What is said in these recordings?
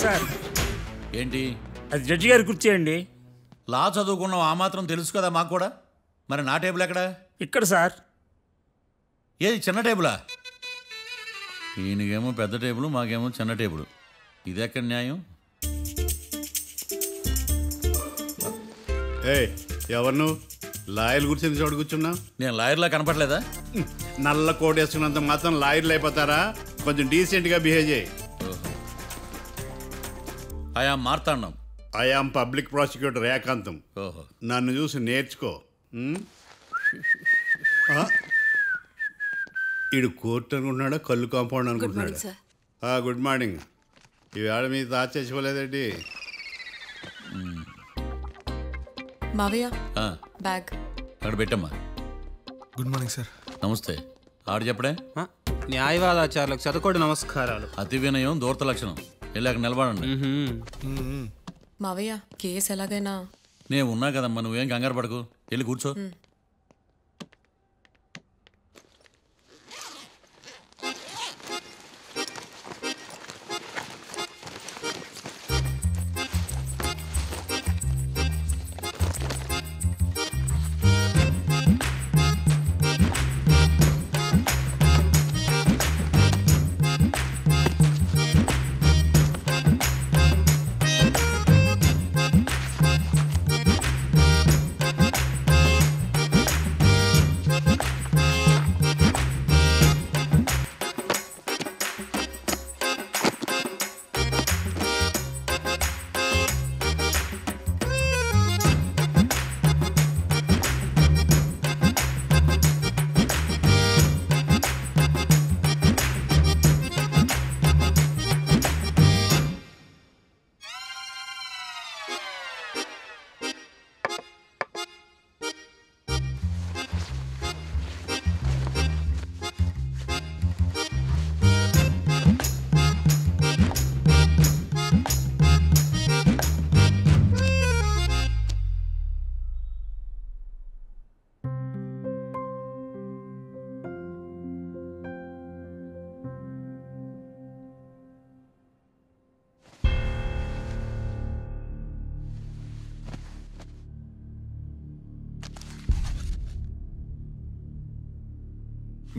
Sir ఏంటి అది judge గారి కుర్చీ అండి. లా చదువుకున్నాం, ఆ మాత్రం తెలుసు కదా మాకు కూడా. మరి నా టేబుల్ ఎక్కడ? ఇక్కడ సార్. ఏది చిన్న టేబులా? ఈయనకేమో పెద్ద టేబుల్, మాకేమో చిన్న టేబుల్. ఇది ఎక్కడ న్యాయం? ఎవరు నువ్వు? లాయర్లు కూర్చొని చోటు కూర్చున్నా? నేను లాయర్లా కనపడలేదా? నల్ల కోట్ వేసుకున్నంత మాత్రం లాయర్లు అయిపోతారా? కొంచెం డీసెంట్గా బిహేవ్ చేయి. ఆయా మార్తాండం. ఐఆమ్ పబ్లిక్ ప్రాసిక్యూటర్ ఏకాంతం. నన్ను చూసి నేర్చుకో. ఈడు కోర్టు అనుకుంటున్నాడా, కళ్ళు కాంపౌండ్ అనుకుంటున్నాడా? Good morning. ఈవేళ మీ తాత చచ్చిపోలేదండి. మావయ్య బ్యాగ్ అక్కడ పెట్టమ్మా. Good morning sir. నమస్తే. ఆడు చెప్పడే? న్యాయవాదాచారులకు చదువుకోండి నమస్కారాలు. అతి వినయం దూరత లక్షణం. వెళ్ళాక నిలబడండి. మావయ్య కేసు ఎలాగైనా. నేను ఉన్నా కదమ్మా, నువ్వేం కంగారు పడకు. వెళ్ళి కూర్చో.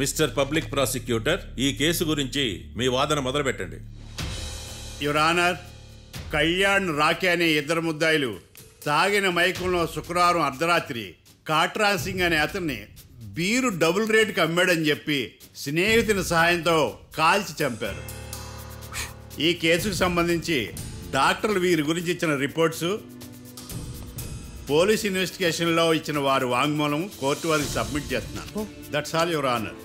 మిస్టర్ పబ్లిక్ ప్రాసిక్యూటర్, ఈ కేసు గురించి మీ వాదన మొదలు పెట్టండి. యువర్ ఆనర్, కళ్యాణ్ రాకే అనే ఇద్దరు ముద్దాయిలు తాగిన మైకంలో శుక్రవారం అర్ధరాత్రి కాట్రా సింగ్ అనే అతన్ని బీరు డబుల్ రేటుకి అమ్మాడని చెప్పి స్నేహితుని సహాయంతో కాల్చి చంపారు. ఈ కేసుకు సంబంధించి డాక్టర్లు వీరి గురించి ఇచ్చిన రిపోర్ట్స్, పోలీస్ ఇన్వెస్టిగేషన్లో ఇచ్చిన వారి వాంగ్మూలం కోర్టు వారికి సబ్మిట్ చేస్తున్నాను. That's all your honour.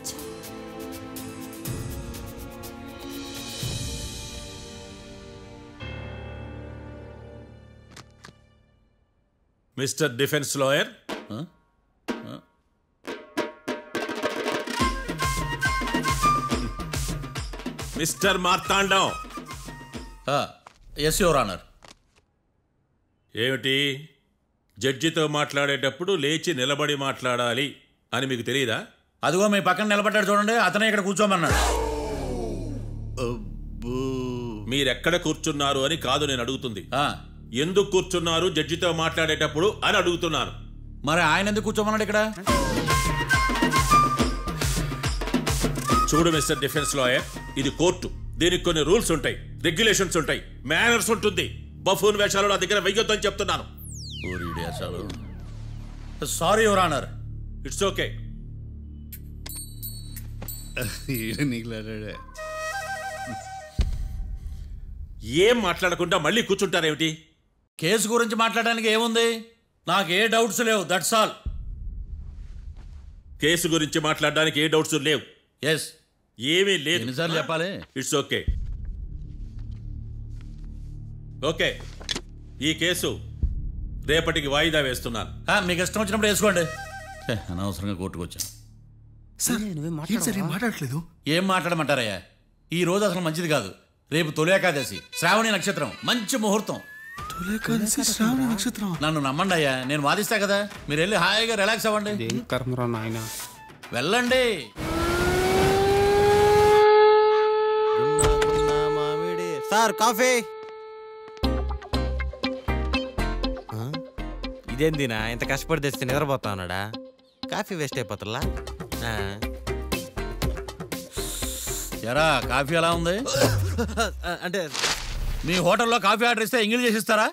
Mister defence lawyer, mister Marthandam. Yes your honour. ఏమిటి, జడ్జితో మాట్లాడేటప్పుడు లేచి నిలబడి మాట్లాడాలి అని మీకు తెలియదా? అదిగో మీ పక్కన నిలబడ్డాడు చూడండి, అతనే ఇక్కడ కూర్చోమన్నాడు. మీరెక్కడ కూర్చున్నారు అని కాదు నేను అడుగుతుంది, ఎందుకు కూర్చున్నారు జడ్జితో మాట్లాడేటప్పుడు అని అడుగుతున్నాను. మరి ఆయన ఎందుకు కూర్చోమన్నాడు ఇక్కడ? చూడు మిస్టర్ డిఫెన్స్ లాయర్, ఇది కోర్టు. దీనికి కొన్ని రూల్స్ ఉంటాయి, రెగ్యులేషన్స్ ఉంటాయి, మేనర్స్ ఉంటుంది. బఫూన్ వేషాలు నా దగ్గర వెయ్యొద్దని చెప్తున్నాను. Sorry your honour. It's okay. ఏం మాట్లాడకుండా మళ్ళీ కూర్చుంటారేమిటి? కేసు గురించి మాట్లాడడానికి ఏముంది? నాకు ఏ డౌట్స్ లేవు, దట్స్ ఆల్. కేసు గురించి మాట్లాడడానికి ఏ డౌట్స్ లేవు? ఎస్. ఏమీ లేదు. ఎన్నిసార్లు చెప్పాలి? It's okay. ఓకే, ఈ కేసు రేపటికి వాయిదా వేస్తున్నాను. మీకు ఇష్టం వచ్చినప్పుడు వేసుకోండి. అనవసరంగా కోర్టుకు వచ్చాను. మాట్లాడట్లేదు. ఏం మాట్లాడమంటారయ్యా? ఈ రోజు అసలు మంచిది కాదు. రేపు తొలి ఏకాదశి, శ్రావణి నక్షత్రం, మంచి ముహూర్తం. నన్ను నమ్మండి అయ్యా, నేను వాదిస్తా కదా. మీరు వెళ్ళి హాయిగా రిలాక్స్ అవ్వండి. వెళ్ళండి. Sir coffee. ఇదేందినా ఇంత కష్టపడి తెస్తే నిద్రపోతా ఉన్నాడా? కాఫీ వేస్ట్ అయిపోతుందా? ఎరా కాఫీ ఎలా ఉంది? అంటే మీ హోటల్లో కాఫీ ఆర్డర్ ఇస్తే ఎంగిల్ చేసిస్తారా?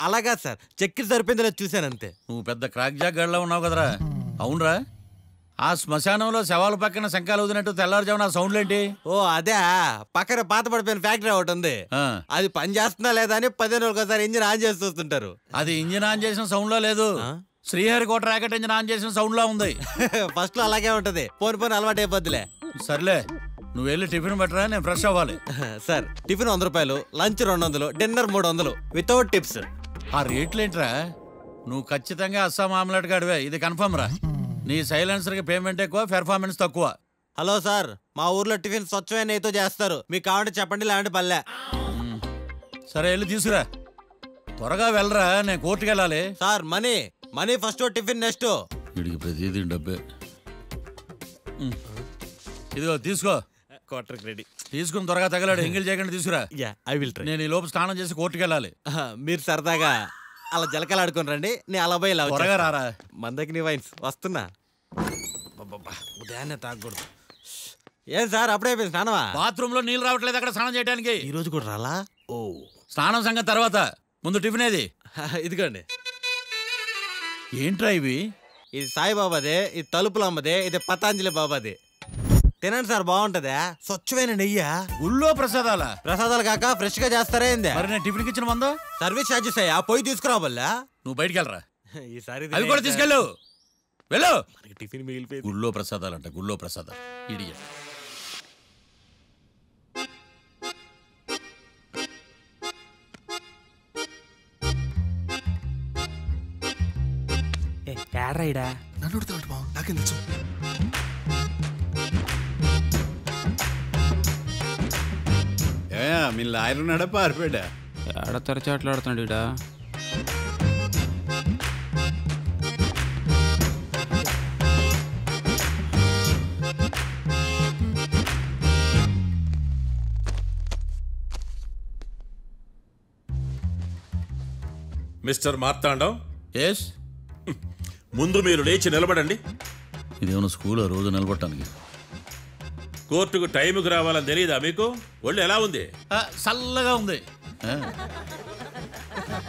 అలాగా సార్, చక్కెర సరిపోయిందో చూశానంతే. నువ్వు పెద్ద క్రాక్ జాక్ గడిలో ఉన్నావు కదరా. అవునరా, ఆ శ్మశానంలో శవాల పక్కన శంఖాలు వదినట్టు తెల్లారుజామున సౌండ్లేంటి? ఓ అదే, పక్కన పాత పడిపోయిన ఫ్యాక్టరీ ఒకటి ఉంది. అది పని చేస్తున్నా లేదా అని 15 రోజులకు ఒకసారి ఇంజిన్ ఆన్ చేసి చూస్తుంటారు. అది ఇంజిన్ ఆన్ చేసిన సౌండ్ లో లేదు, శ్రీహరికోట రాకెట్ ఇంజిన్ ఆన్ చేసిన సౌండ్ లో ఉంది. ఫస్ట్ లో అలాగే ఉంటది, పోని అలవాటు అయిపోద్దిలే. సర్లే, నువ్వు వెళ్ళి టిఫిన్ పెట్టరా, నేను ఫ్రెష్ అవ్వాలి. సార్ టిఫిన్ 100 రూపాయలు, లంచ్ 200, డిన్నర్ 300 వితౌట్ టిప్స్. ఆ రేట్లేంట్రా? నువ్వు ఖచ్చితంగా అస్సాం ఆమ్లెట్ గాడివే, ఇది కన్ఫర్మ్ రా. నీ సైలెన్సర్కి పేమెంట్ ఎక్కువ, పెర్ఫార్మెన్స్ తక్కువ. హలో సార్, మా ఊర్లో టిఫిన్ స్వచ్ఛమైన నెయ్యితో చేస్తారు, మీకు కావాలంటే చెప్పండి, లేదంటే పల్లె. సరే వెళ్ళి తీసుకురా, త్వరగా వెళ్ళరా, నేను కోర్టుకు వెళ్ళాలి. Sir money first, tiffin next. వీడికి ప్రతిదీ డబ్బే. ఇదిగో తీసుకో, క్వార్టర్కి రెడీ. తీసుకుని త్వరగా తగలాడు, ఎంగిల్ చేయకుండా తీసుకురా. I will try. నేను ఈ లోపు స్నానం చేసి కోర్టుకు వెళ్ళాలి. మీరు సరదాగా అలా జలకలు ఆడుకుని రండి, నేను అలా పోయి త్వరగా రారా. మందకి నీ వైన్స్ వస్తున్నా. ఉదయాన్నే తాగకూడదు. ఏం సార్ అప్పుడే అయిపోయింది స్నానమా? బాత్రూమ్ లో నీళ్ళు రావట్లేదు అక్కడ స్నానం చేయడానికి. ఈ రోజు కూడా రాలా? ఓ, స్నానం సంగతి తర్వాత, ముందు టిఫిన్ ఏది? ఇదిగోండి. ఏంట్రా ఇవి? ఇది సాయిబాబాదే, ఇది తలుపులు అమ్మదే, ఇది పతాంజలి బాబాదే. తినండి సార్, బాగుంటదా? స్వచ్ఛమైన నెయ్యా. గుళ్ళో ప్రసాదాలా? ప్రసాదాలు కాక ఫ్రెష్ గా చేస్తారా ఏంది? మరి నేను టిఫిన్కి ఇచ్చిన మందో సర్వీస్ ఛార్జెస్ అయ్యా, పోయి తీసుకురావల్లా. నువ్వు బయటికి వెళ్ళరా, ఈసారి అవి కూడా తీసుకెళ్ళు. వెళ్ళు. టిఫిన్ మిగిలిపోయింది. గుళ్ళో ప్రసాదాలు అంట, గుళ్ళో ప్రసాదాలు. ఇడియట్. ఏడ్రైడా నన్ను ఉడతాడు బావ, నాకేం తెలుసు? మీ లాయర్ ఉన్నాడా, పారిపోయాడా? ఏడ తెరచాట్లాడుతున్నాడు ఇడా. Mister Marthandam, yes. ముందు మీరు లేచి నిలబడండి. ఇదేమన్నా స్కూల్ రోజు నిలబడటానికి? కోర్టుకు టైంకి రావాలని తెలియదా మీకు? ఒళ్ళు ఎలా ఉంది? చల్లగా ఉంది.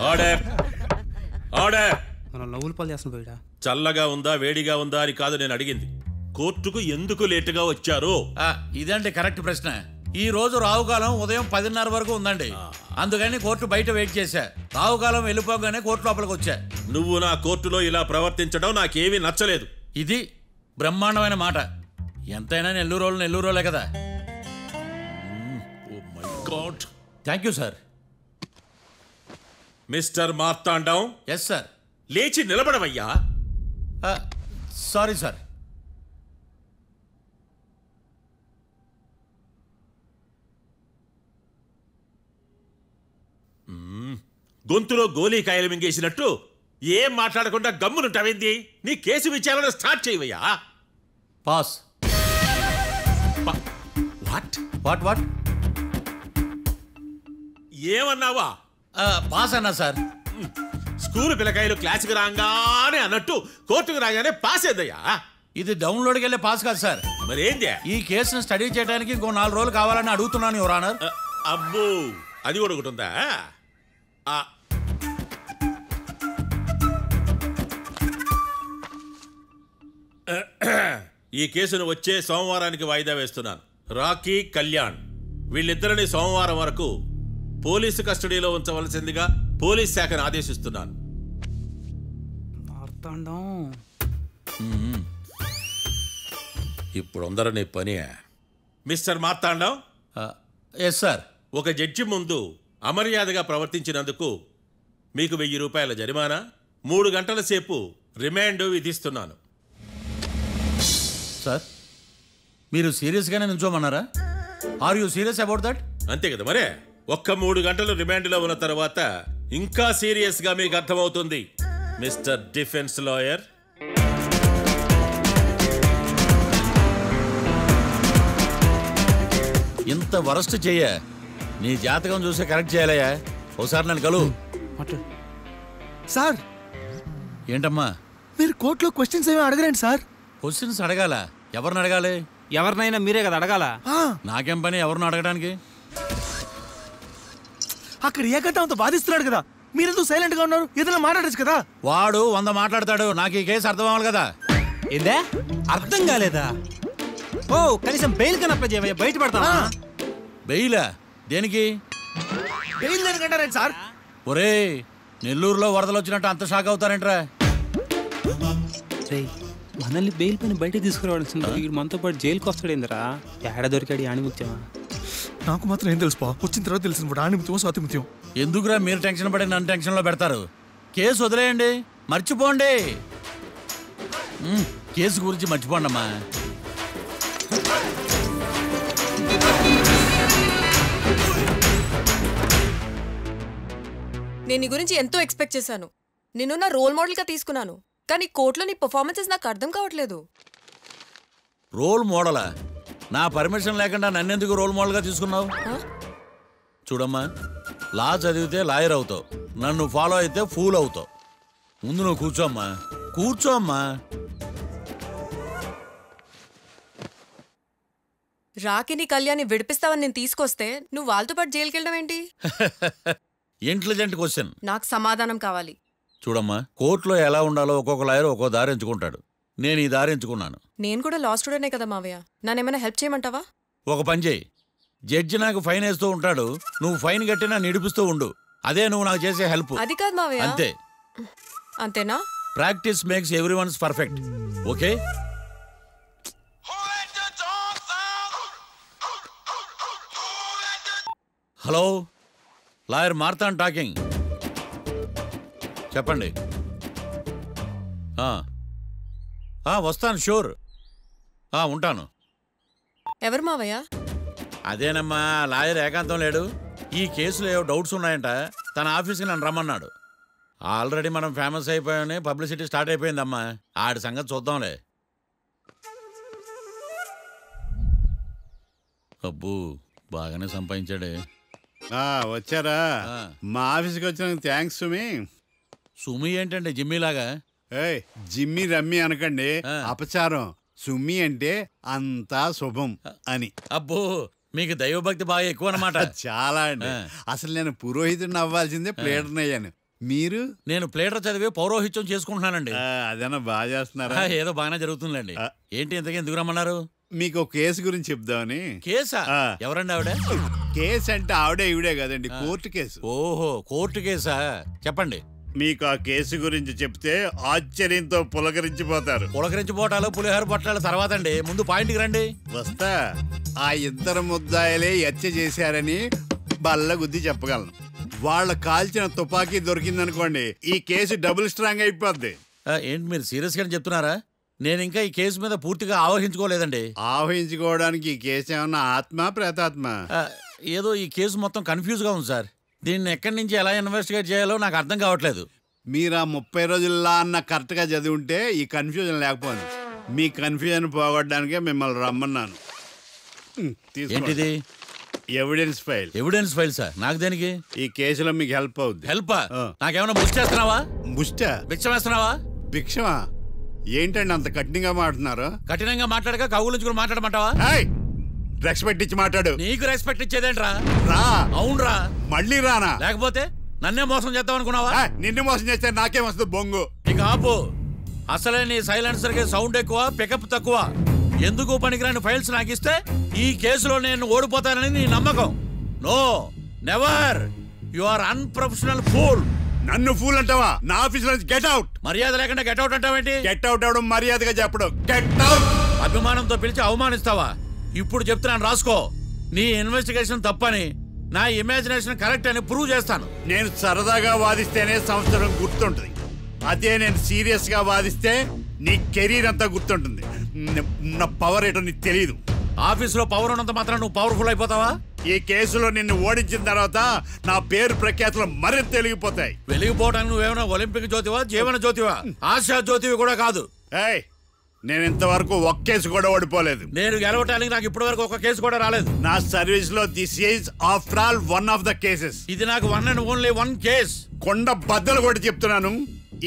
Order, order. మనం నవ్వులు పాలు చేస్తున్నాం పోయిడా. చల్లగా ఉందా వేడిగా ఉందా అని కాదు నేను అడిగింది, కోర్టుకు ఎందుకు లేటుగా వచ్చారు? ఇదండి కరెక్ట్ ప్రశ్న. ఈ రోజు రావుకాలం ఉదయం 10:30 వరకు ఉందండి, అందుకని కోర్టు బయట వెయిట్ చేశా. రావుకాలం వెళ్ళిపోగానే కోర్టు లోపలికి వచ్చా. నువ్వు నా కోర్టులో ఇలా ప్రవర్తించడం నాకేమీ నచ్చలేదు. ఇది బ్రహ్మాండమైన మాట. ఎంతైనా నెల్లూరులే కదా. Oh my god. Thank you sir. Mister Marthandam. Yes sir. లేచి నిలబడవయ్యా. Sorry sir. గొంతులో గోలీకాయలు మింగేసినట్టు ఏం మాట్లాడకుండా గమ్మునుంటావేంది? నీ కేసు విచారణ స్టార్ట్ చేయవయ్యా. పాస్. వాట్ వాట్ వాట్ ఏమన్నావా? పాస్ అన్నా సార్. స్కూల్ పిల్లకాయలు క్లాసుకు రాగానే అన్నట్టు కోర్టుకు రాగానే పాస్ అయ్యా. ఇది డౌన్లోడ్కి వెళ్ళే పాస్ కాదు సార్. మరేంది? ఈ కేసును స్టడీ చేయడానికి ఇంకో 4 రోజులు కావాలని అడుగుతున్నాను యువర్ ఆనర్. అబ్బో, అది కూడా ఒకటి ఉందా? ఈ కేసును వచ్చే సోమవారానికి వాయిదా వేస్తున్నాను. రాకీ, కళ్యాణ్ వీళ్ళిద్దరిని సోమవారం వరకు పోలీసు కస్టడీలో ఉంచవలసిందిగా పోలీస్ శాఖను ఆదేశిస్తున్నాను. ఇప్పుడు అందరూ పని. మిస్టర్ మార్తాండం. Yes sir. ఒక జడ్జి ముందు అమర్యాదగా ప్రవర్తించినందుకు మీకు 1000 రూపాయల జరిమానా, 3 గంటల సేపు రిమాండ్ విధిస్తున్నాను. సార్, మీరు సీరియస్గానే నిల్చోమన్నారా? Are you serious about that? అంతే కదా మరే. ఒక్క 3 గంటలు రిమాండ్లో ఉన్న తర్వాత ఇంకా సీరియస్గా మీకు అర్థమవుతుంది మిస్టర్ డిఫెన్స్ లాయర్. ఇంత వరస్ట్ చెయ్య, నీ జాతకం చూసి కరెక్ట్ చేయాలయ్యా. ఒకసారి నన్ను కలువు. సార్ ఏంటమ్మా? మీరు కోర్టులో క్వశ్చన్స్ ఏమీ అడగరండి సార్. క్వశ్చన్స్ అడగాల? ఎవరిని అడగాలి? ఎవరినైనా మీరే కదా అడగాల. నాకేం పని ఎవరిని అడగడానికి? అక్కడ ఏకతాంతో బాధిస్తున్నాడు కదా, మీరెందుకు సైలెంట్ గా ఉన్నారు? ఏదైనా మాట్లాడచ్చు కదా. వాడు 100 మాట్లాడతాడు. నాకు ఈ కేసు అర్థం అవ్వాలి కదా. ఏందే అర్థం కాలేదా? ఓ కనీసం బెయిల్ కన్నా అప్లై చేయవయ్యా, బయట పడతావా? బెయిలా? దేనికి? బెయిల్ దేనికంటారండి సార్? ఒరే, నెల్లూరులో వరదలు వచ్చినట్టు అంత షాక్ అవుతారేంట్రా? మనల్ని బెయిల్ పని బయట తీసుకురావాల్సింది. వీడు మనతో పాటు జైలుకి వస్తాడేందిరా? ఏడ దొరికాడు ఆణిముత్యమా? నాకు మాత్రం ఏం తెలుసు, వచ్చిన తర్వాత తెలిసిన ఆణిముత్యం స్వాతిముత్యం. ఎందుకురా మీరు టెన్షన్ పడి నన్ను టెన్షన్లో పెడతారు? కేసు వదిలేయండి, మర్చిపోండి. కేసు గురించి మర్చిపోండి అమ్మా. నేను నీ గురించి ఎంతో ఎక్స్పెక్ట్ చేశాను. నిన్ను నా రోల్ మోడల్గా తీసుకున్నాను, కానీ కోర్టులో నీ పర్ఫార్మెన్సెస్ నాకు అర్థం కావట్లేదు. రోల్ మోడలా? నా పర్మిషన్ లేకుండా నన్నెందుకు రోల్ మోడల్గా తీసుకున్నావు? చూడమ్మా, లా చదివితే లాయర్ అవుతావు, నన్ను ఫాలో అయితే ఫూల్ అవుతావు. ముందు నువ్వు కూర్చోమ్మా, కూర్చోమ్మా. రాకిని కళ్యాణ్ని విడిపిస్తావని నేను తీసుకొస్తే నువ్వు వాళ్ళతో పాటు జైలుకి వెళ్ళడం ఏంటి? Intelligent question. నాకు సమాధానం కావాలి. చూడమ్మా, కోర్టులో ఎలా ఉండాలో ఒక్కొక్క లాయర్ ఒక్కో దారి ఎంచుకుంటాడు. నేను ఈ దారి ఎంచుకున్నాను. నేను కూడా లా స్టూడెంటే కదా మావయ్య, నన్నేమైనా హెల్ప్ చేయమంటావా? ఒక పని చేయి, జడ్జి నాకు ఫైన్ వేస్తూ ఉంటాడు, నువ్వు ఫైన్ కట్టి నన్ను నిడిపిస్తూ ఉండు. అదే నువ్వు నాకు చేసే హెల్ప్. అది కాదు మావయ్య. అంతే. అంతేనా? Practice makes everyone's perfect. Okay? Hello, lawyer Marthan talking. చెప్పండి. వస్తాను, షూర్. ఉంటాను. ఎవరు మావయ్య? అదేనమ్మా, లాయర్ ఏకాంతం లేడు. ఈ కేసులో ఏవో డౌట్స్ ఉన్నాయంట, తన ఆఫీస్కి నన్ను రమ్మన్నాడు. ఆల్రెడీ మనం ఫేమస్ అయిపోయామని పబ్లిసిటీ స్టార్ట్ అయిపోయిందమ్మా. ఆడి సంగతి చూద్దాంలే. అబ్బు, బాగానే సంపాదించాడే. వచ్చారా? మా ఆఫీస్కి వచ్చిన థ్యాంక్స్ సుమి. సుమి ఏంటండి జిమ్మీలాగా? జిమ్మి రమ్మి అనకండి, అపచారం. సుమి అంటే అంతా శుభం అని. అబ్బో, మీకు దైవభక్తి బాగా ఎక్కువ అన్నమాట. చాలా అండి. అసలు నేను పురోహితుడిని అవ్వాల్సిందే ప్లేటర్ని అయ్యాను. మీరు? నేను ప్లేటర్ చదివి పౌరోహిత్యం చేసుకుంటున్నానండి. అదేనా బాగా చేస్తున్నారా? ఏదో బాగానే జరుగుతుందండి. ఏంటి ఇంతకీ ఎందుకు రమ్మన్నారు? మీకు ఒక కేసు గురించి చెప్దామని. కేసా? ఎవరండి ఆవిడ? కేసు అంటే ఆవిడే ఈవిడే కదండి, కోర్టు కేసు. ఓహో, కోర్టు కేసా? చెప్పండి. మీకు ఆ కేసు గురించి చెప్తే ఆశ్చర్యంతో పులకరించిపోతారు. పులకరించిపోవటాలు పులిహోర పొట్టాల తర్వాత అండి, ముందు పాయింట్కి రండి. వస్తా. ఆ ఇద్దరు ముద్దాయిలే హత్య చేశారని బల్ల గుద్ది చెప్పగలను. వాళ్ళ కాల్చిన తుపాకీ దొరికిందనుకోండి, ఈ కేసు డబుల్ స్ట్రాంగ్ అయిపోద్ది. ఏంటి మీరు సీరియస్ గా చెప్తున్నారా? నేను ఇంకా ఈ కేసు మీద పూర్తిగా ఆవహించుకోలేదండి. ఆవహించుకోవడానికి ఈ కేసు ఏమన్నా ఆత్మ ప్రేతాత్మ? ఏదో ఈ కేసు మొత్తం కన్ఫ్యూజ్ గా ఉంది సార్. దీన్ని ఎక్కడి నుంచి ఎలా ఇన్వెస్టిగేట్ చేయాలో నాకు అర్థం కావట్లేదు. మీరు ఆ 30 రోజుల్లో అన్న కరెక్ట్గా చదివి ఉంటే ఈ కన్ఫ్యూజన్ లేకపోయింది. మీ కన్ఫ్యూజన్ పోగొట్టడానికే మిమ్మల్ని రమ్మన్నాను. ఏంటిది? Evidence file. Evidence file sir? నాకు దేనికి? ఈ కేసులో మీకు హెల్ప్ అవుద్ది. హెల్పా? నాకేమైనా ముష్టి చేస్తున్నావా? ముష్ట? భిక్ష వేస్తున్నావా? భిక్షమా? ఏంటండి అంత కఠినంగా మాట్లాడుతున్నారు? కఠినంగా మాట్లాడక కవులుంచుకుని మాట్లాడమంటావా? రెస్పెక్ట్ ఇచ్చి మాట్లాడు. నీకు రెస్పెక్ట్ ఇచ్చేదేంట్రా? రా. అవునరా. మళ్ళీ రానా? లేకపోతే నన్నే మోసం చేద్దాం అనుకున్నావా? నిన్ను మోసం చేస్తే నాకేం వస్తుంది బొంగు? ఇక ఆపు. అసలే నీ సైలెన్సర్ కి సౌండ్ ఎక్కువ, పికప్ తక్కువ. ఎందుకు పనికిరాని ఫైల్స్ నాకు ఇస్తే ఈ కేసులో నేను ఓడిపోతానని నీ నమ్మకం. No, never. You are unprofessional fool. నన్ను ఫూల్ అంటావా? నా ఆఫీస్ నుంచి గెట్ అవుట్. మర్యాద లేకుండా గెట్ అవుట్ అంటావేంటి? గెట్ అవుట్ అవడం మర్యాదగా చెప్పడం. Get out. అభిమానంతో పిలిచి అవమానిస్తావా? ఇప్పుడు చెప్తున్నాను, రాసుకో. నీ ఇన్వెస్టిగేషన్ తప్పని, నా ఇమాజినేషన్ కరెక్ట్ అని ప్రూవ్ చేస్తాను. నేను సరదాగా వాదిస్తేనే సంవత్సరం గుర్తుంటుంది. అదే నేను సీరియస్ గా వాదిస్తే నీ కెరీర్ అంతా గుర్తుంటుంది. నా పవర్ ఏంటో నీకు తెలియదు. ఆఫీసులో పవర్ ఉన్నంత మాత్రం నువ్వు పవర్ఫుల్ అయిపోతావా? ఈ కేసులో నిన్ను ఓడించిన తర్వాత నా పేరు ప్రఖ్యాతులు మరింత వెలిగిపోతాయి. వెలిగిపోవడానికి నువ్వేమైనా ఒలింపిక్ జ్యోతివా, జీవన జ్యోతివా? ఆశా జ్యోతివి కూడా కాదు. నేను ఇంతవరకు ఒక్క కేసు కూడా ఓడిపోలేదు. నేను గెలవటానికి నాకు ఇప్పటి వరకు ఒక కేసు కూడా రాలేదు. నా సర్వీస్ లో this is after all one of the cases. ఇది నాకు one and only one case. కొండ బద్దలు కూడా చెప్తున్నాను,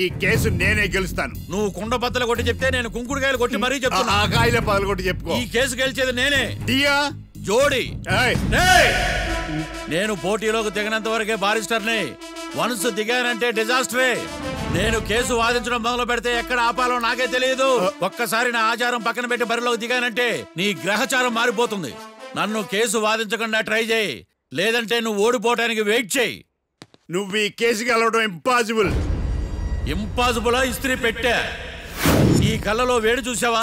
ఈ కేసు నేనే గెలుస్తాను. నువ్వు కుండ బద్దలు కొట్టి చెప్తే నేను కుంకుడుకాయలు కొట్టి మరీ చెప్తున్నా. ఆ కాయలే పగలు కొట్టి చెప్పుకో. ఈ కేసు గెలిచేది నేనే. దియా జోడి. ఏయ్, నేను పోటీలోకి దిగినంత వరకే బారిస్టర్ని. వన్స్ దిగానంటే డిజాస్టరే. నేను కేసు వాదించడం మొదలు పెడితే ఎక్కడ ఆపాలో నాకే తెలియదు. ఒక్కసారి నా ఆచారం పక్కన పెట్టి బరిలోకి దిగానంటే నీ గ్రహచారం మారిపోతుంది. నన్ను కేసు వాదించకుండా ట్రై చేయి, లేదంటే నువ్వు ఓడిపోవటానికి వెయిట్ చేయి. నువ్వు ఈ కేసు గెలవడం ఇంపాసిబుల్. ఇంపాసిబులా? ఇస్త్రీ పెట్టా. ఈ కళ్ళలో వేడి చూసావా?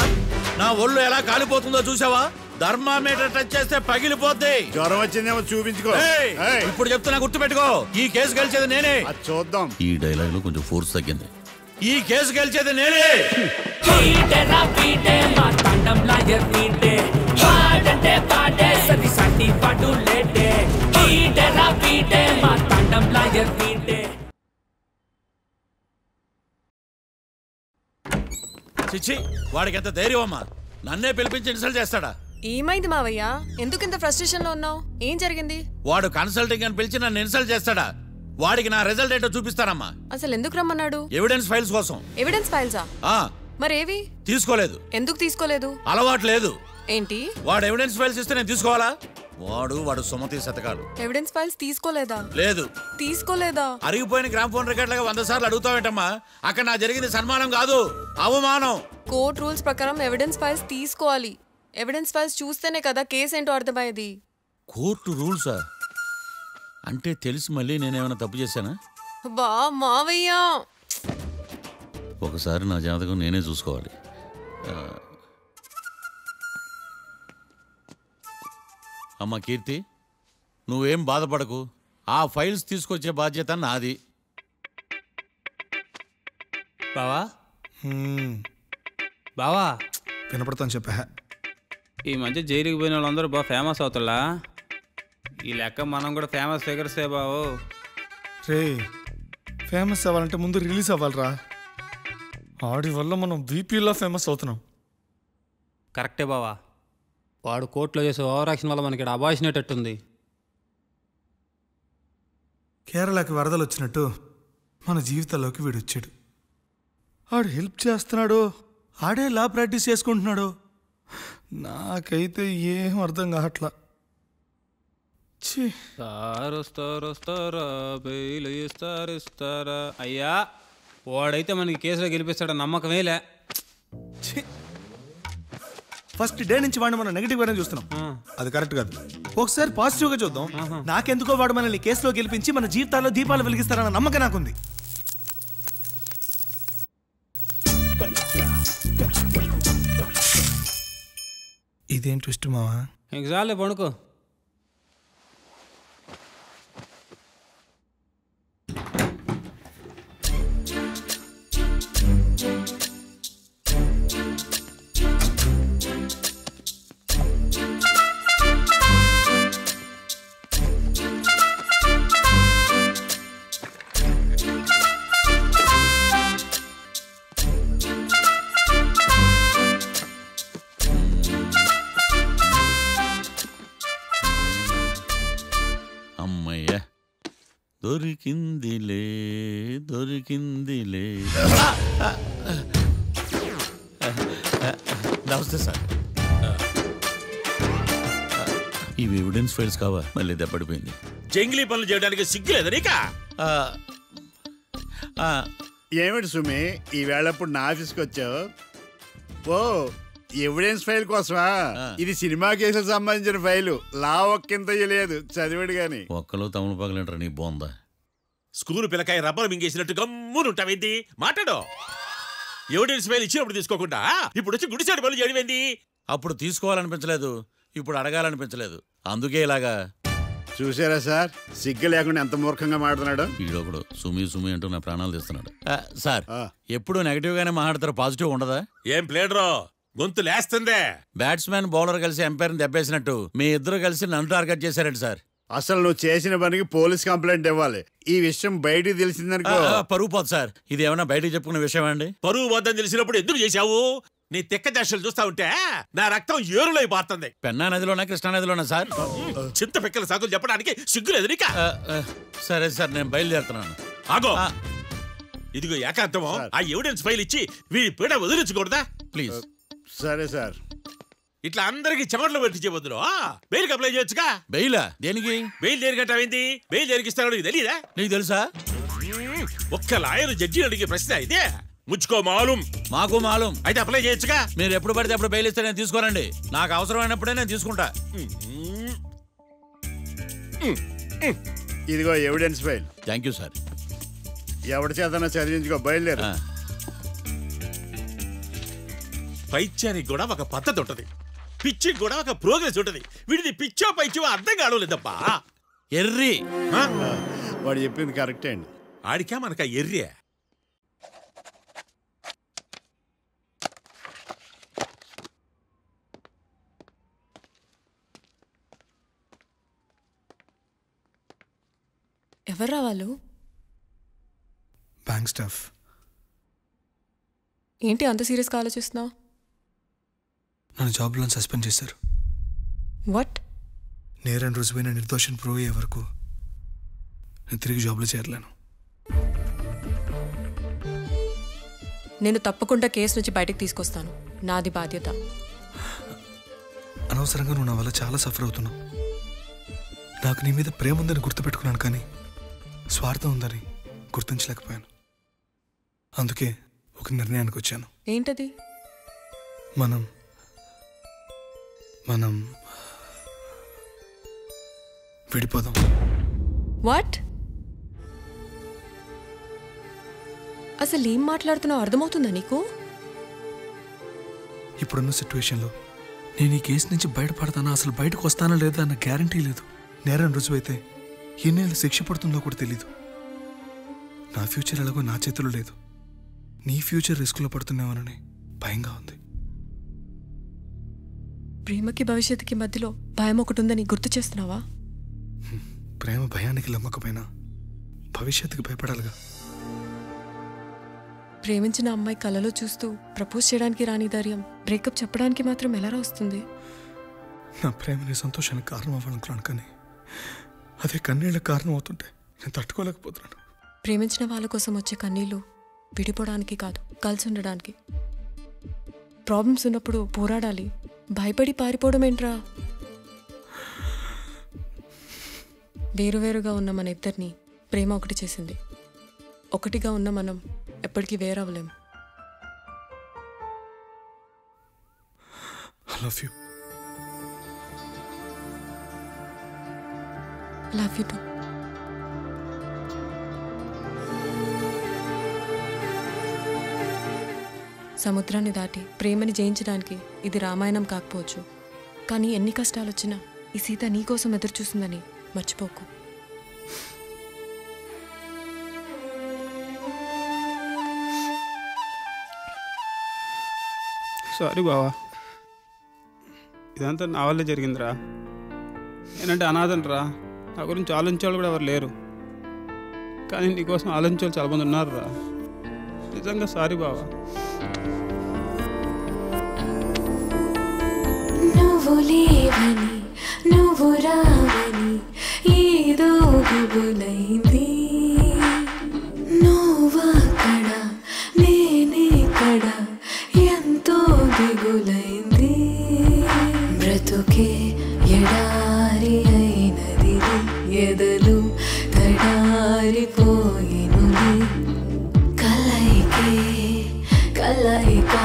నా ఒళ్ళు ఎలా కాలిపోతుందో చూసావా? థర్మామీటర్ టచ్ చేస్తే పగిలిపోద్ది. జ్వరం వచ్చిందేమో చూపించుకో. ఇప్పుడు చెప్తున్నా, గుర్తుపెట్టుకో. ఈ కేసు గెలిచేది నేనే. అది చూద్దాం. ఈ డైలాగ్ లో కొంచెం ఫోర్స్ తగ్గింది. ఈ కేసు గెలిచేది నేనే. చిచ్చి, వాడికి ఎంత ధైర్యం అమ్మా! నన్నే పిలిపించి ఇన్సల్ట్ చేస్తాడా? ఏమైంది మావయ్య? ఎందుకు ఇంత ఫ్రస్ట్రేషన్ లో ఉన్నావు? ఏం జరిగింది? వాడు కన్సల్టింగ్ అని పిలిచి నన్ను ఇన్సల్ట్ చేస్తాడా? వాడికి నా రిజల్ట్ ఏంటో చూపిస్తానమ్మా. అసలు ఎందుకు రమ్మన్నాడు? ఎవిడెన్స్ ఫైల్స్ కోసం. ఎవిడెన్స్ ఫైల్సా? మరేవి? తీసుకోలేదు. ఎందుకు తీసుకోలేదు? అలవాటు లేదు. ఏంటి? వాడు ఎవిడెన్స్ ఫైల్స్ ఇస్తే నేను తీసుకోవాలా? వాడు సుమతి శతకాలు. ఎవిడెన్స్ ఫైల్స్ తీసుకోలేదా? లేదు. తీసుకోలేదా? అరిగిపోయిన గ్రామ్ ఫోన్ రికార్డులుగా 100 సార్లు అడుగుతావేంటమ్మా? అక్కడ నా జరిగింది సన్మానం కాదు, అవమానం. కోర్ట్ రూల్స్ ప్రకారం ఎవిడెన్స్ ఫైల్స్ తీసుకోవాలి. ఎవిడెన్స్ ఫైల్స్ చూస్తేనే కదా కేసు ఏంటో అర్థమయ్యేది. కోర్టు రూల్సా? అంటే తెలిసి మళ్ళీ నేనేమైనా తప్పు చేశానా? బా మావయ్య, ఒకసారి నా జాతకం నేనే చూసుకోవాలి. అమ్మ కీర్తి, నువ్వేం బాధపడకు. ఆ ఫైల్స్ తీసుకొచ్చే బాధ్యత నాది. బావా బావా వినపడతాను చెప్పా. ఈ మధ్య జైలుకి పోయిన వాళ్ళందరూ బాగా ఫేమస్ అవుతారా? ఈ లెక్క మనం కూడా ఫేమస్ ఫిగర్సే బావు. రే, ఫేమస్ అవ్వాలంటే ముందు రిలీజ్ అవ్వాలిరా. ఆడి వల్ల మనం బీపీలో ఫేమస్ అవుతున్నాం. కరెక్టే బావా. వాడు కోర్టులో చేసే ఓవర్ యాక్షన్ వల్ల మనకి అబాయిసినట్టుంది. కేరళకి వరదలు వచ్చినట్టు మన జీవితాల్లోకి వీడు వచ్చాడు. ఆడు హెల్ప్ చేస్తున్నాడు, ఆడే లా ప్రాక్టీస్ చేసుకుంటున్నాడు. నాకైతే ఏం అర్థం కావట్లా. ఇస్తారా అయ్యా, వాడైతే మనకి కేసులో గెలిపిస్తాడని నమ్మకమేలే. ఫస్ట్ డే నుంచి వాడిని మనం నెగిటివ్ గానే చూస్తున్నాం. అది కరెక్ట్ కాదు. ఒకసారి పాజిటివ్ గా చూద్దాం. నాకెందుకో వాడు మనల్ని కేసులో గెలిపించి మన జీవితాల్లో దీపాలు వెలిగిస్తారన్న నమ్మకం నాకుంది. ఇదేం ట్విస్ట్ మావా? చాలే పడుకో. దొరికిందిలే దొరికిందిలే. నమస్తే సార్. ఇవి ఎవిడెన్స్ ఫైల్స్ కావా? మళ్ళీ దెబ్బడిపోయింది. జంగిలీ పనులు చేయడానికి సిగ్గులేదు నీకా? ఏమిటి సుమి, ఈ వేళప్పుడు నా ఆఫీస్కి వచ్చావు? ఓ, ఎవిడెన్స్ ఫైల్ కోసమా? ఇది సినిమా కేసులకు సంబంధించిన ఫైలు. లా ఒక్కింత లేదు, చదివాడు గాని. ఒక్కలో తమను పగలంటారు నీ బోందా. స్కూలు పిల్లకాయ రబ్బర్ మింగేసినట్టు గమ్మునుంటావేంది? మాట్లాడో. ఎవిడెన్స్ ఫైల్ ఇచ్చినప్పుడు తీసుకోకుండా ఇప్పుడు వచ్చి గుడిసాడు పనులు చేయడమేంది? అప్పుడు తీసుకోవాలనిపించలేదు, ఇప్పుడు అడగాలనిపించలేదు, అందుకే ఇలాగా. చూసారా సార్, సిగ్గు లేకుండా ఎంత మూర్ఖంగా మాట్లాడుతున్నాడు. ఈడొకడు సుమి సుమి అంటూ నా ప్రాణాలు తీస్తున్నాడు. సార్, ఎప్పుడు నెగిటివ్ గానే మాట్లాడతారు, పాజిటివ్ ఉండదా? ఏం ప్లేడరో, గొంతు లేస్తుందే. బ్యాట్స్మెన్ బౌలర్ కలిసి ఎంపైర్ని దెబ్బేసినట్టు మీ ఇద్దరు కలిసి నన్ను టార్గెట్ చేశారండి సార్. అసలు నువ్వు చేసిన పనికి పోలీస్ కంప్లైంట్ ఇవ్వాలి. ఈ విషయం బయటికి తెలిసిందనుకో పరువు పోదు సార్. ఇది ఏమైనా బయటికి చెప్పుకునే విషయం అండి? పరువు వద్దని తెలిసినప్పుడు ఎందుకు చేశావు? నీ తెక్క దశలు చూస్తా ఉంటే నా రక్తం ఏరులై పారుతుంది. పెన్నా నదిలోనా కృష్ణా నదిలోనా సార్? చింత పిక్కల సాకులు చెప్పడానికి సిగ్గులేదు నీకా? సరే సార్, నేను బయలుదేరుతున్నాను. ఆగో, ఇదిగో ఏకాంతమో ఆ ఎవిడెన్స్ ఫైల్ ఇచ్చి వీడి పీడ వదిలించకూడదా? ప్లీజ్. సరే సార్. ఇట్లా అందరికి చెమటలు పెట్టించే బదులు బెయిల్కి అప్లై చేయొచ్చుగా. బెయిలా? దేనికి? బెయిల్ దేనికంటావేంది? బెయిల్ దేనికిస్తాడో నీకు తెలియదా? నీకు తెలుసా? ఒక్క లాయర్ జడ్జి అడిగే ప్రశ్న ఇదే. ముచ్చుకో మాలూం. మాకు మాలూం. అయితే అప్లై చేయొచ్చుగా. మీరు ఎప్పుడు పడితే అప్పుడు బెయిల్ ఇస్తే నేను తీసుకోనండి. నాకు అవసరమైనప్పుడే నేను తీసుకుంటా. ఇదిగో evidence file. Thank you sir. ఎవరి చేతనా చదివించుకో, బయలుదేరు. పైత్యానికి కూడా ఒక పద్ధతి ఉంటది, పిచ్చికి కూడా ఒక ప్రోగ్రెస్ ఉంటది. వీడిది పిచ్చో పైచో అర్థం కావలేదప్పా. ఎర్రి. వాడు చెప్పింది కరెక్టే అండి. ఆడికా మనక ఎర్రే. ఎవర్రా వాళ్ళు? Bank staff. ఏంటి అంత సీరియస్గా ఆలోచిస్తున్నావు? నన్ను జాబ్లో సస్పెండ్ చేశారు. వాట్? నేరం రుజువైన నిర్దోషం ప్రూవ్ అయ్యే వరకు నేను తిరిగి జాబ్లో చేరలేను. నేను తప్పకుండా కేసు నుంచి బయటకు తీసుకొస్తాను. నాది బాధ్యత. అనవసరంగా నువ్వు నా వల్ల చాలా సఫర్ అవుతున్నావు. నాకు నీ మీద ప్రేమ ఉందని గుర్తుపెట్టుకున్నాను, కానీ స్వార్థం ఉందని గుర్తించలేకపోయాను. అందుకే ఒక నిర్ణయానికి వచ్చాను. ఏంటది? మనం విడిపోదాం. వాట్? అసలు ఏం మాట్లాడుతున్నావు అర్థమవుతుందా నీకు? ఇప్పుడున్న సిచ్యువేషన్లో నేను ఈ కేసు నుంచి బయటపడతానా, అసలు బయటకు వస్తానా లేదా అన్న గ్యారంటీ లేదు. నేరం రుజువైతే ఎన్నేళ్ళు శిక్ష పడుతుందో కూడా తెలీదు. నా ఫ్యూచర్ ఎలాగో నా చేతిలో లేదు. నీ ఫ్యూచర్ రిస్క్లో పడుతున్నామని భయంగా ఉంది. ప్రేమకి భవిష్యత్తుకి మధ్యలో భయం ఒకటి ఉందని గుర్తు చేస్తున్నావా? ప్రేమ భయానికి లమ్మకపోయినా భవిష్యత్తుకి భయపడాలిగా. ప్రేమించిన అమ్మాయి కలలో చూస్తూ ప్రపోజ్ చేయడానికి రాని ధైర్యం బ్రేకప్ చెప్పడానికి మాత్రం ఎలా వస్తుంది? నా ప్రేమని సంతోషానికి కారణం అవ్వాలనుకున్నాను, కానీ అదే కన్నీళ్ళకి కారణం అవుతుంటే నేను తట్టుకోలేకపోతున్నాను. ప్రేమించిన వాళ్ళ కోసం వచ్చే కన్నీళ్ళు విడిపోవడానికి కాదు, కలిసి ఉండడానికి. ప్రాబ్లమ్స్ ఉన్నప్పుడు పోరాడాలి, భయపడి పారిపోవడం ఏంట్రా? వేరువేరుగా ఉన్న మన ఇద్దరిని ప్రేమ ఒకటి చేసింది. ఒకటిగా ఉన్న మనం ఎప్పటికీ వేరవ్వలేం. I love you. Love you too. సముద్రాన్ని దాటి ప్రేమని జయించడానికి ఇది రామాయణం కాకపోవచ్చు, కానీ ఎన్ని కష్టాలు వచ్చినా ఈ సీత నీకోసం ఎదురు చూస్తుందని మర్చిపోకు. సారీ బావా, ఇదంతా నా వల్లే జరిగిందిరా. నేనంటే అనాథనరా, నా గురించి ఆలోచించేవాళ్ళు కూడా ఎవరు లేరు. కానీ నీకోసం ఆలోచించేవాళ్ళు చాలామంది ఉన్నారురా. నిజంగా సారీ బావా. నువ్వు లేవని నువ్వు రావని ఏదో గుబులైంది. నువ్వక్కడ నేనేక్కడ ఎంతో దిగులైంది. బ్రతుకే ఎడారి అయినది, ఎదలు తడారిపోయినుది. కలయిక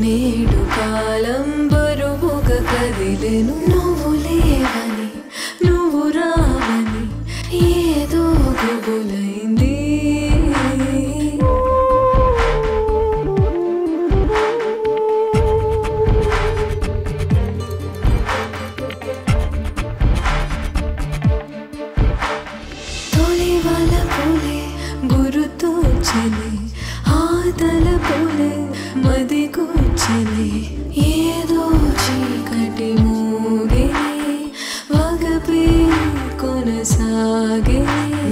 నేడు కాలం బరువుగా కదిలేను. నువ్వు లేవని నువ్వు రావని ఏదో గుబులైంది. తొలి వాళ్ళ పూలే గురుతోచలే, ఆతల పూలే మది కూర్చలే. ఏదో చీకటి మూగే వగపే కొనసాగే.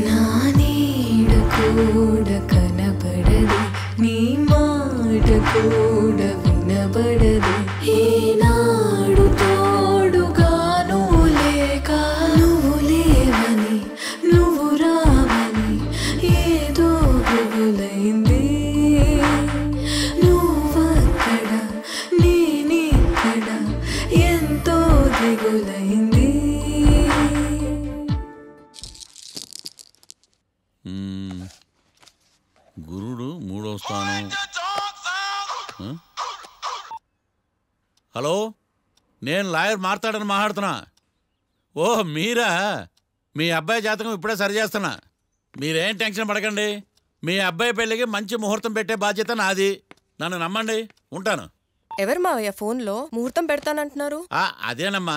నా నీడ కూడా కనపడదు, నీ మాట కూడా వినబడదు. ఏనాడు తోడుగాను లేక నువ్వు లేవని నువ్వు రావని ఏదో గుబులైంది. దిగులైంది. గురుడు 3వ స్థానం. హలో, నేను లాయర్ మాట్లాడుతున్నా. ఓ మీరా? మీ అబ్బాయి జాతకం ఇప్పుడే సరి చేస్తున్నా. మీరేం టెన్షన్ పడకండి. మీ అబ్బాయి పెళ్ళికి మంచి ముహూర్తం పెట్టే బాధ్యత నాది. నన్ను నమ్మండి. ఉంటాను. ఎవరు మావయ్య ఫోన్లో ముహూర్తం పెడతానంటున్నారు? అదేనమ్మా,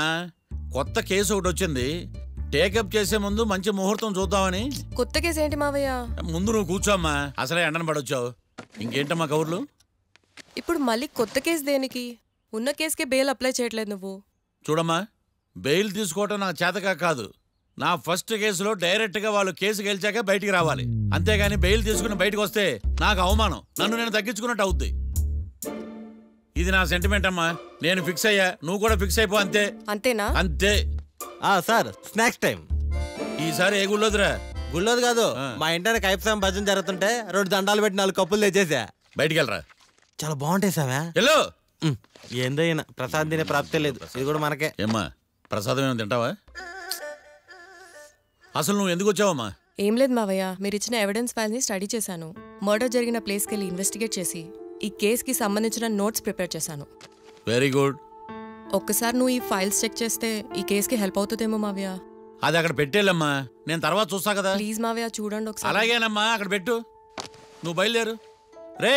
కొత్త కేసు ఒకటి వచ్చింది. టేకప్ చేసే ముందు మంచి ముహూర్తం చూద్దామని. కొత్త కేసు ఏంటి మావయ్య? ముందు నువ్వు కూర్చోమ్మా, అసలే ఎండను పడొచ్చావు. ఇంకేంటమ్మా కబుర్లు? ఇప్పుడు మళ్ళీ కొత్త కేసు దేనికి? ఉన్న కేసుకే బెయిల్ అప్లై చేయట్లేదు నువ్వు. చూడమ్మా, బెయిల్ తీసుకోవటం నాకు చేతగా కాదు. నా ఫస్ట్ కేసులో డైరెక్ట్గా వాళ్ళు కేసు గెలిచాక బయటికి రావాలి. అంతేగాని బెయిల్ తీసుకుని బయటకు వస్తే నాకు అవమానం, నన్ను నేను తగ్గించుకున్నట్టు అవుద్ది. ఇది నా సెంటిమెంట్ అమ్మా. నేను ఫిక్స్ అయ్యా, నువ్వు కూడా ఫిక్స్ అయిపో. అంతే. అంతేనా? అంతే. Sir, snacks time. ఈసారి ఏ గుళ్ళోదిరా? గుళ్ళోది కాదు, మా ఇంటర్ కైప్సాం భజన జరుగుతుంటే 2 దండాలు పెట్టి 4 కప్పులు తెచ్చేసా. బయటికి వెళ్ళరా. చాలా బాగుంటాయి సావా. హలో, ఏందో అయినా ప్రసాద్ తినే ప్రాప్తే లేదు. ఇది కూడా మనకే. ఏమ్మా, ప్రసాదం ఏమైనా తింటావా? అసలు నువ్వు ఎందుకు వచ్చావమ్మా? ఏం లేదు మావయ్య, మీరు ఇచ్చిన ఎవిడెన్స్ ఫైల్స్ ని స్టడీ చేశాను. మర్డర్ జరిగిన ప్లేస్కి వెళ్ళి ఇన్వెస్టిగేట్ చేసి ఈ కేసుకి సంబంధించిన నోట్స్ ప్రిపేర్ చేశాను. Very good. ఒక్కసారి నువ్వు ఈ ఫైల్స్ చెక్ చేస్తే ఈ కేసుకి హెల్ప్ అవుతుందేమో మావయ్య. అది అక్కడ పెట్టేళ్ళమ్మా, నేను తర్వాత చూస్తా కదా. ప్లీజ్ మావయ్య చూడండి ఒకసారి. అలాగేనమ్మా, అక్కడ పెట్టు. నువ్వు బయలుదేరు. రే,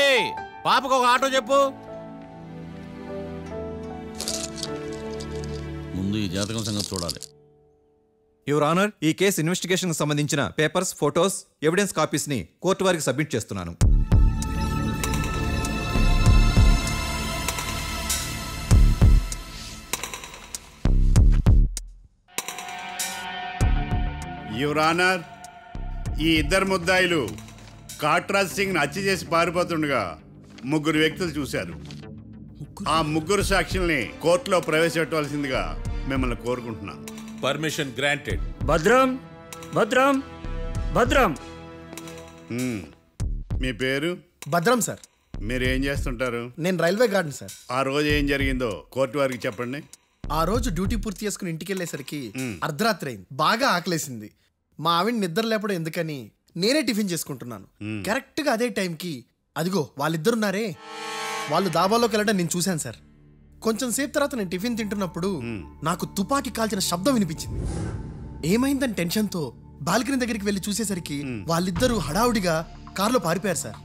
పాపకు ఒక ఆటో చెప్పు. ముందు ఈ జాతకం సంగతి చూడాలి. యువర్ ఆనర్, ఈ కేసు ఇన్వెస్టిగేషన్కి సంబంధించిన పేపర్స్, ఫొటోస్, ఎవిడెన్స్ కాపీస్ని కోర్టు వారికి సబ్మిట్ చేస్తున్నాను. యువర్ ఆనర్, ఈ ఇద్దరు ముద్దాయిలు కాట్రాజ్ సింగ్ని హత్య చేసి పారిపోతుండగా 3 వ్యక్తులు చూశారు. ఆ 3 సాక్షుల్ని కోర్టులో ప్రవేశపెట్టవలసిందిగా మిమ్మల్ని కోరుకుంటున్నాను. Permission granted. భద్రం భద్రం భద్రం. మీ పేరు? భద్రం సార్. మీరు ఏం చేస్తుంటారు? నేను రైల్వే గార్డెన్ సార్. ఆ రోజు ఏం జరిగిందో కోర్టు వారికి చెప్పండి. ఆ రోజు డ్యూటీ పూర్తి చేసుకుని ఇంటికి వెళ్ళేసరికి అర్ధరాత్రి అయింది. బాగా ఆకలేసింది. మా ఆవిడ నిద్ర లేపడం ఎందుకని నేనే టిఫిన్ చేసుకుంటున్నాను. కరెక్ట్గా అదే టైంకి అదిగో వాళ్ళిద్దరున్నారే, వాళ్ళు దాబాలోకి వెళ్ళడం నేను చూశాను సార్. కొంచెం సేపు తర్వాత నేను టిఫిన్ తింటున్నప్పుడు నాకు తుపాకీ కాల్చిన శబ్దం వినిపించింది. ఏమైందని టెన్షన్తో బాల్కనీ దగ్గరికి వెళ్ళి చూసేసరికి వాళ్ళిద్దరూ హడావుడిగా కారులో పారిపోయారు సార్.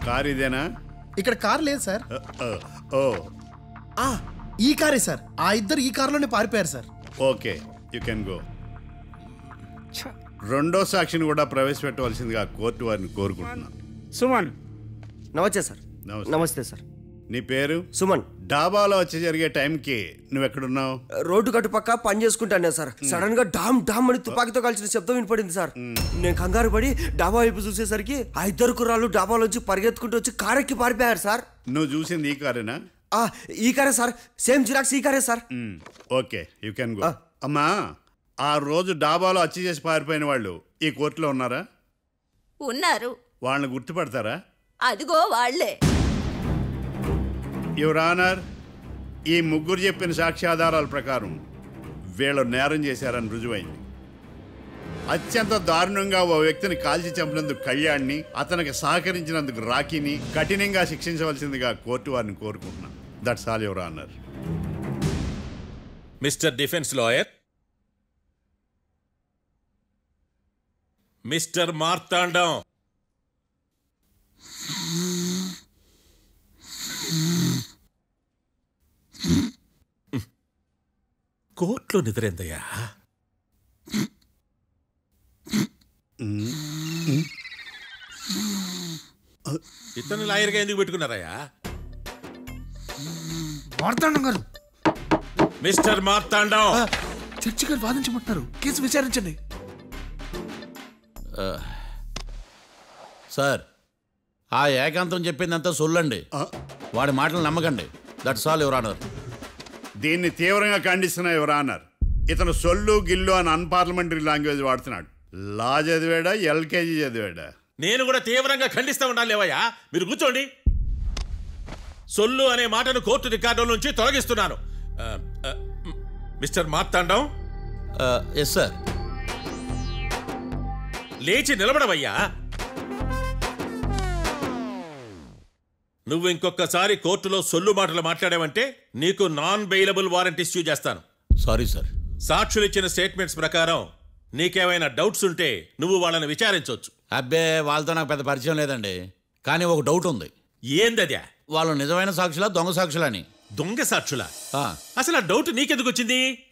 కారు ఇదేనా? ఇక్కడ కారు లేదు సార్. ఈ కారే సార్. ఆ ఇద్దరు ఈ కారులోనే పారిపోయారు sir. Okay, you can go. రెండో సాక్షిని కూడా ప్రవేశపెట్టవలసిందిగా కోర్టు వారిని కోరుకుంటున్నాను. సుమన్. నమస్తే సార్. నమస్తే సార్. నీ పేరు? సుమన్. డాబాలో వచ్చి జరిగే టైంకి నువ్వు ఎక్కడున్నావు? రోడ్డు గట్టు పక్క పని చేసుకుంటాను సార్. సడన్ గా డామ్ డామ్ అని తుపాకీతో కాల్చిన శబ్దం వినపడింది సార్. నేను కంగారు పడి డాబా వైపు చూసేసరికి ఆ ఇద్దరు కుర్రాళ్ళు డాబాలోంచి పరిగెత్తుకుంటూ వచ్చి కారెక్కి పారిపోయారు సార్. నువ్వు చూసింది ఈ కారేనా? ఈ కారే సార్. సేమ్ జిరాక్స్ ఈ కారే sir. Okay, you can go. అమ్మా, ఆ రోజు డాబాలో హత్య చేసి పారిపోయిన వాళ్ళు ఈ కోర్టులో ఉన్నారా? ఉన్నారు. వాళ్ళని గుర్తుపడతారా? అదిగో వాళ్లే. యువర్ ఆనర్, ఈ 3 చెప్పిన సాక్ష్యాధారాల ప్రకారం వీళ్ళు నేరం చేశారని రుజువైంది. అత్యంత దారుణంగా ఓ వ్యక్తిని కాల్చి చంపినందుకు కళ్యాణ్ని, అతనికి సహకరించినందుకు రాకీని కఠినంగా శిక్షించవలసిందిగా కోర్టు వారిని కోరుకుంటున్నాను. That's all your honour. Mister defence lawyer, mister Marthandam, కోర్టులో నిద్రేందయ్యా? ఇతను లాయర్గా ఎందుకు పెట్టుకున్నారయ్యా? మార్తాండం గారు. మిస్టర్ మార్తాండం, చర్చి గారు వాదించమంటున్నారు. కేసు విచారించండి. సార్, ఆ ఏకాంతం చెప్పిందంతా సొల్లండి. వాడి మాటలు నమ్మకండి. That's all your honour. దీన్ని తీవ్రంగా ఖండిస్తున్నా యువర్ ఆనర్. ఇతను సొల్లు గిల్లు అని అన్పార్లమెంటరీ లాంగ్వేజ్ వాడుతున్నాడు. లా చదివాడా, ఎల్కేజీ చదివాడా? నేను కూడా తీవ్రంగా ఖండిస్తా ఉండాలి. లేవయ్యా, మీరు కూర్చోండి. సొల్లు అనే మాటను కోర్టు రికార్డుల నుంచి తొలగిస్తున్నాను. మిస్టర్ మార్తాండం. Yes sir. లేచి నిలబడవయ్యా. నువ్వు ఇంకొకసారి కోర్టులో సొల్లు మాటలు మాట్లాడావంటే నీకు నాన్ బెయిలబుల్ వారెంట్ ఇష్యూ చేస్తాను. Sorry sir. సాక్షులు ఇచ్చిన స్టేట్మెంట్స్ ప్రకారం నీకేమైనా డౌట్స్ ఉంటే నువ్వు వాళ్ళని విచారించవచ్చు. అబ్బే, వాళ్ళతో నాకు పెద్ద పరిచయం లేదండి. కానీ ఒక డౌట్ ఉంది. ఏందద్యా? వాళ్ళు నిజమైన సాక్షులా దొంగ సాక్షులా అని. దొంగ సాక్షులా? అసలు ఆ డౌట్ నీకెందుకు వచ్చింది?